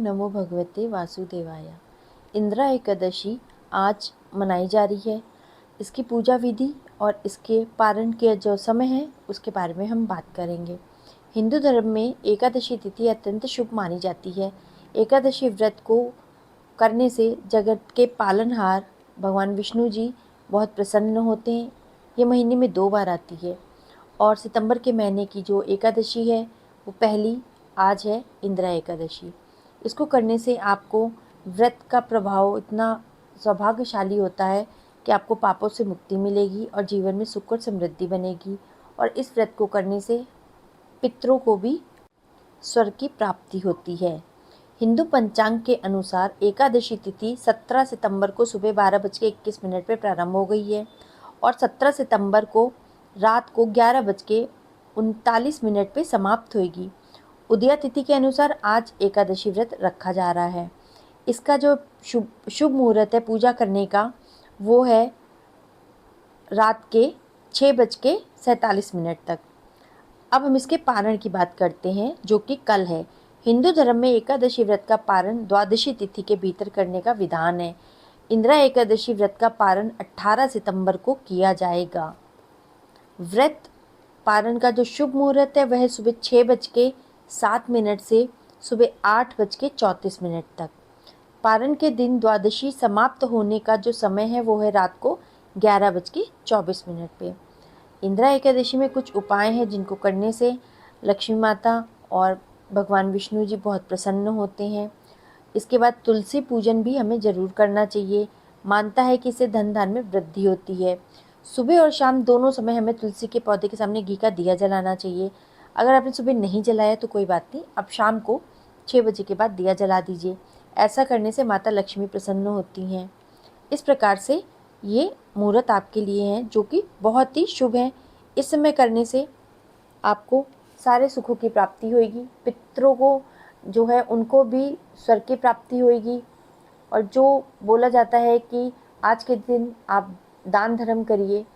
नमो भगवते वासुदेवाय। इंदिरा एकादशी आज मनाई जा रही है। इसकी पूजा विधि और इसके पारण के जो समय है उसके बारे में हम बात करेंगे। हिंदू धर्म में एकादशी तिथि अत्यंत शुभ मानी जाती है। एकादशी व्रत को करने से जगत के पालनहार भगवान विष्णु जी बहुत प्रसन्न होते हैं। ये महीने में 2 बार आती है और सितंबर के महीने की जो एकादशी है वो पहली आज है, इंदिरा एकादशी। इसको करने से आपको व्रत का प्रभाव इतना सौभाग्यशाली होता है कि आपको पापों से मुक्ति मिलेगी और जीवन में सुख और समृद्धि बनेगी। और इस व्रत को करने से पितरों को भी स्वर्ग की प्राप्ति होती है। हिंदू पंचांग के अनुसार एकादशी तिथि 17 सितंबर को सुबह 12:21 पर प्रारंभ हो गई है और 17 सितंबर को रात को 11:39 पे समाप्त होगी। उदया तिथि के अनुसार आज एकादशी व्रत रखा जा रहा है। इसका जो शुभ मुहूर्त है पूजा करने का वो है रात के 6:47 तक। अब हम इसके पारण की बात करते हैं जो कि कल है। हिंदू धर्म में एकादशी व्रत का पारण द्वादशी तिथि के भीतर करने का विधान है। इंदिरा एकादशी व्रत का पारण 18 सितंबर को किया जाएगा। व्रत पारण का जो शुभ मुहूर्त है वह सुबह 6:07 से सुबह 8:34 तक। पारण के दिन द्वादशी समाप्त होने का जो समय है वो है रात को 11:24 पे। इंदिरा एकादशी में कुछ उपाय हैं जिनको करने से लक्ष्मी माता और भगवान विष्णु जी बहुत प्रसन्न होते हैं। इसके बाद तुलसी पूजन भी हमें ज़रूर करना चाहिए। मानता है कि इससे धन धान्य में वृद्धि होती है। सुबह और शाम दोनों समय हमें तुलसी के पौधे के सामने घी का दिया जलाना चाहिए। अगर आपने सुबह नहीं जलाया तो कोई बात नहीं, अब शाम को 6 बजे के बाद दिया जला दीजिए। ऐसा करने से माता लक्ष्मी प्रसन्न होती हैं। इस प्रकार से ये मुहूर्त आपके लिए हैं जो कि बहुत ही शुभ है। इस समय करने से आपको सारे सुखों की प्राप्ति होगी। पितरों को जो है उनको भी स्वर्ग की प्राप्ति होगी। और जो बोला जाता है कि आज के दिन आप दान धर्म करिए,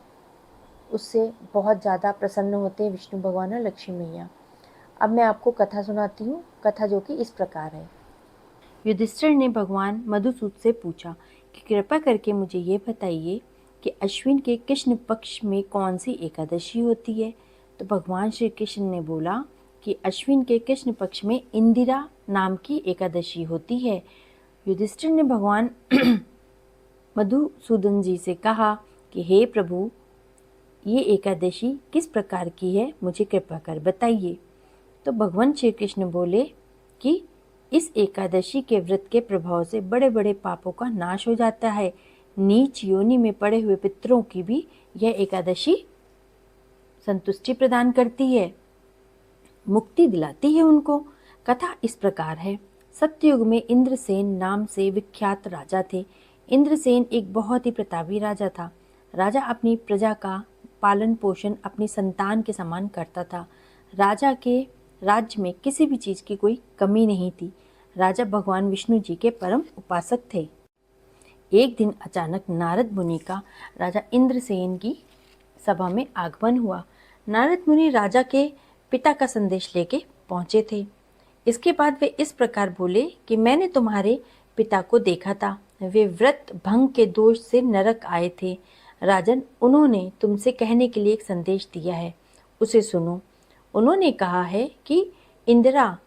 उससे बहुत ज़्यादा प्रसन्न होते हैं विष्णु भगवान और लक्ष्मी मैया। अब मैं आपको कथा सुनाती हूँ। कथा जो कि इस प्रकार है। युधिष्ठिर ने भगवान मधुसूद से पूछा कि कृपा करके मुझे ये बताइए कि अश्विन के कृष्ण पक्ष में कौन सी एकादशी होती है। तो भगवान श्री कृष्ण ने बोला कि अश्विन के कृष्ण पक्ष में इंदिरा नाम की एकादशी होती है। युधिष्ठिर ने भगवान मधुसूदन जी से कहा कि हे प्रभु, ये एकादशी किस प्रकार की है, मुझे कृपा कर बताइए। तो भगवान श्री कृष्ण बोले कि इस एकादशी के व्रत के प्रभाव से बड़े बड़े पापों का नाश हो जाता है। नीच योनि में पड़े हुए पितरों की भी यह एकादशी संतुष्टि प्रदान करती है, मुक्ति दिलाती है उनको। कथा इस प्रकार है। सत्ययुग में इंद्रसेन नाम से विख्यात राजा थे। इंद्रसेन एक बहुत ही प्रतापी राजा था। राजा अपनी प्रजा का पालन पोषण अपनी संतान के समान करता था। राजा के राज्य में किसी भी चीज़ की कोई कमी नहीं थी। राजा भगवान विष्णु जी के परम उपासक थे। एक दिन अचानक नारद मुनि का राजा इंद्रसेन की सभा में आगमन हुआ। नारद मुनि राजा के पिता का संदेश लेके पहुँचे थे। इसके बाद वे इस प्रकार बोले कि मैंने तुम्हारे पिता को देखा था। वे व्रत भंग के दोष से नरक आए थे। राजन, उन्होंने तुमसे कहने के लिए एक संदेश दिया है, उसे सुनो। उन्होंने कहा है कि इंदिरा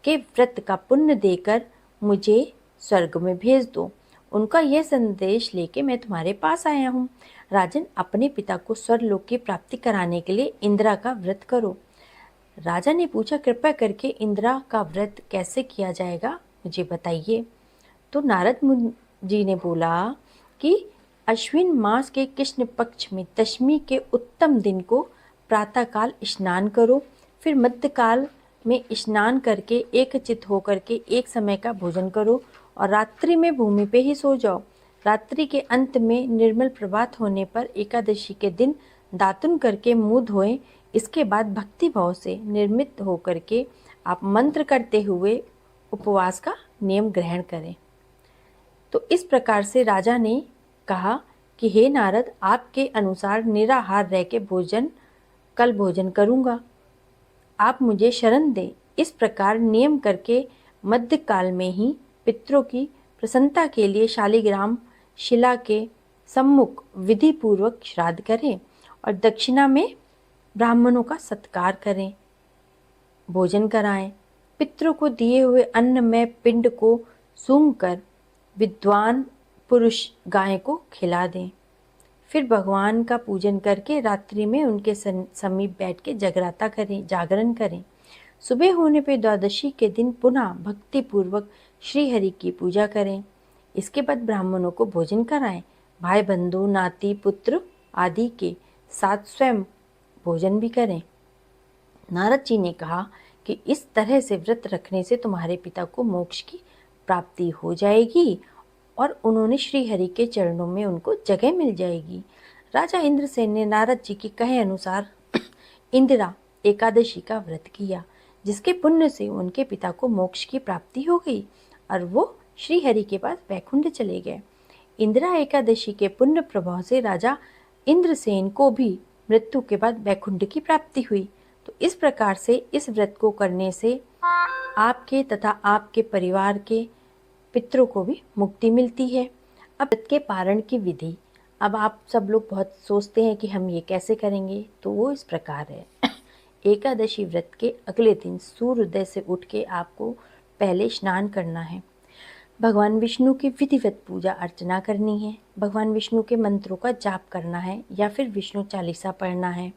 के व्रत का पुण्य देकर मुझे स्वर्ग में भेज दो। उनका यह संदेश लेके मैं तुम्हारे पास आया हूँ। राजन, अपने पिता को स्वर्गलोक की प्राप्ति कराने के लिए इंदिरा का व्रत करो। राजा ने पूछा, कृपया करके इंदिरा का व्रत कैसे किया जाएगा, मुझे बताइए। तो नारद मुनि जी ने बोला कि अश्विन मास के कृष्ण पक्ष में दशमी के उत्तम दिन को प्रातःकाल स्नान करो, फिर मध्यकाल में स्नान करके एकचित्त होकर के एक समय का भोजन करो और रात्रि में भूमि पे ही सो जाओ। रात्रि के अंत में निर्मल प्रभात होने पर एकादशी के दिन दातुन करके मुंह धोएं। इसके बाद भक्ति भाव से निर्मित होकर के आप मंत्र करते हुए उपवास का नियम ग्रहण करें। तो इस प्रकार से राजा ने कहा कि हे नारद, आपके अनुसार निराहार रह के कल भोजन करूँगा, आप मुझे शरण दें। इस प्रकार नियम करके मध्यकाल में ही पितरों की प्रसन्नता के लिए शालिग्राम शिला के सम्मुख विधि पूर्वक श्राद्ध करें और दक्षिणा में ब्राह्मणों का सत्कार करें, भोजन कराएं। पितरों को दिए हुए अन्न में पिंड को सूंघकर विद्वान पुरुष गाय को खिला दें। फिर भगवान का पूजन करके रात्रि में उनके समीप बैठ के जागरण करें। सुबह होने पे द्वादशी के दिन पुनः भक्ति पूर्वक श्री हरि की पूजा करें। इसके बाद ब्राह्मणों को भोजन कराएं। भाई बंधु नाती पुत्र आदि के साथ स्वयं भोजन भी करें। नारद जी ने कहा कि इस तरह से व्रत रखने से तुम्हारे पिता को मोक्ष की प्राप्ति हो जाएगी और उन्होंने श्री हरि के चरणों में उनको जगह मिल जाएगी। राजा इंद्रसेन ने नारद जी के कहे अनुसार इंदिरा एकादशी का व्रत किया, जिसके पुण्य से उनके पिता को मोक्ष की प्राप्ति हो गई और वो श्री हरि के पास वैकुंठ चले गए। इंदिरा एकादशी के पुण्य प्रभाव से राजा इंद्रसेन को भी मृत्यु के बाद वैकुंठ की प्राप्ति हुई। तो इस प्रकार से इस व्रत को करने से आपके तथा आपके परिवार के पितरों को भी मुक्ति मिलती है। अब व्रत के पारण की विधि, अब आप सब लोग बहुत सोचते हैं कि हम ये कैसे करेंगे, तो वो इस प्रकार है। एकादशी व्रत के अगले दिन सूर्योदय से उठ के आपको पहले स्नान करना है, भगवान विष्णु की विधिवत पूजा अर्चना करनी है, भगवान विष्णु के मंत्रों का जाप करना है, या फिर विष्णु चालीसा पढ़ना है,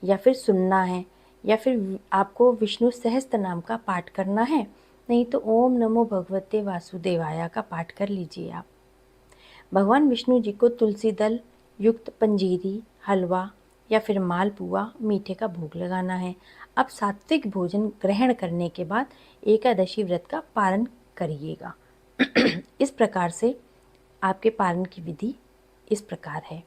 या फिर सुनना है, या फिर आपको विष्णु सहस्त्र नाम का पाठ करना है, नहीं तो ओम नमो भगवते वासुदेवाय का पाठ कर लीजिए आप। भगवान विष्णु जी को तुलसी दल युक्त पंजीरी, हलवा या फिर मालपुआ मीठे का भोग लगाना है। अब सात्विक भोजन ग्रहण करने के बाद एकादशी व्रत का पारण करिएगा। इस प्रकार से आपके पारण की विधि इस प्रकार है।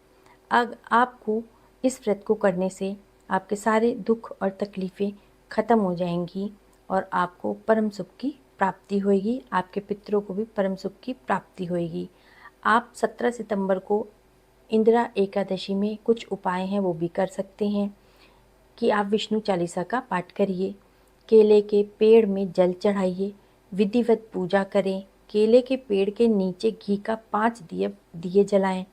आपको इस व्रत को करने से आपके सारे दुख और तकलीफ़ें ख़त्म हो जाएंगी और आपको परम सुख की प्राप्ति होगी, आपके पितरों को भी परम सुख की प्राप्ति होगी। आप 17 सितंबर को इंदिरा एकादशी में कुछ उपाय हैं वो भी कर सकते हैं कि आप विष्णु चालीसा का पाठ करिए, केले के पेड़ में जल चढ़ाइए, विधिवत पूजा करें, केले के पेड़ के नीचे घी का 5 दिए जलाएं,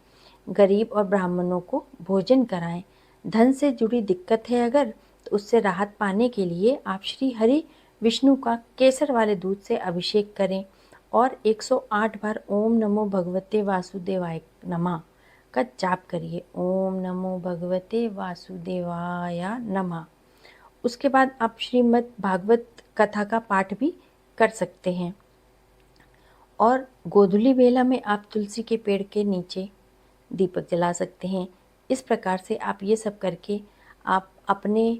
गरीब और ब्राह्मणों को भोजन कराएं। धन से जुड़ी दिक्कत है अगर, तो उससे राहत पाने के लिए आप श्री हरि विष्णु का केसर वाले दूध से अभिषेक करें और 108 बार ओम नमो भगवते वासुदेवाय नमः का जाप करिए। ओम नमो भगवते वासुदेवाय नमः। उसके बाद आप श्रीमद् भागवत कथा का पाठ भी कर सकते हैं और गोधूली बेला में आप तुलसी के पेड़ के नीचे दीपक जला सकते हैं। इस प्रकार से आप ये सब करके आप अपने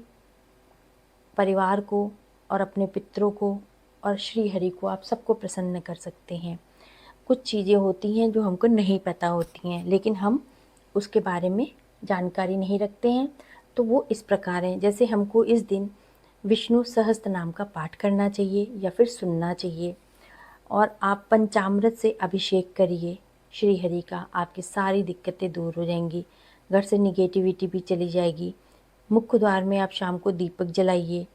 परिवार को और अपने पितरों को और श्री हरि को आप सबको प्रसन्न कर सकते हैं। कुछ चीज़ें होती हैं जो हमको नहीं पता होती हैं, लेकिन हम उसके बारे में जानकारी नहीं रखते हैं, तो वो इस प्रकार हैं। जैसे हमको इस दिन विष्णु सहस्त्र नाम का पाठ करना चाहिए या फिर सुनना चाहिए, और आप पंचामृत से अभिषेक करिए श्री हरि का, आपकी सारी दिक्कतें दूर हो जाएंगी, घर से निगेटिविटी भी चली जाएगी। मुख्य द्वार में आप शाम को दीपक जलाइए।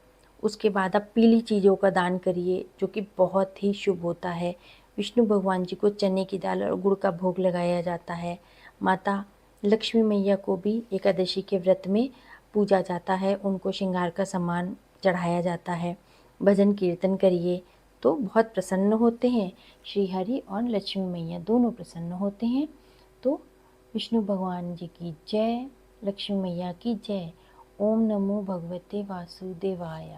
उसके बाद आप पीली चीज़ों का दान करिए जो कि बहुत ही शुभ होता है। विष्णु भगवान जी को चने की दाल और गुड़ का भोग लगाया जाता है। माता लक्ष्मी मैया को भी एकादशी के व्रत में पूजा जाता है, उनको श्रृंगार का सामान चढ़ाया जाता है। भजन कीर्तन करिए तो बहुत प्रसन्न होते हैं, श्री हरि और लक्ष्मी मैया दोनों प्रसन्न होते हैं। तो विष्णु भगवान जी की जय, लक्ष्मी मैया की जय। ओम नमो भगवते वासुदेवाय।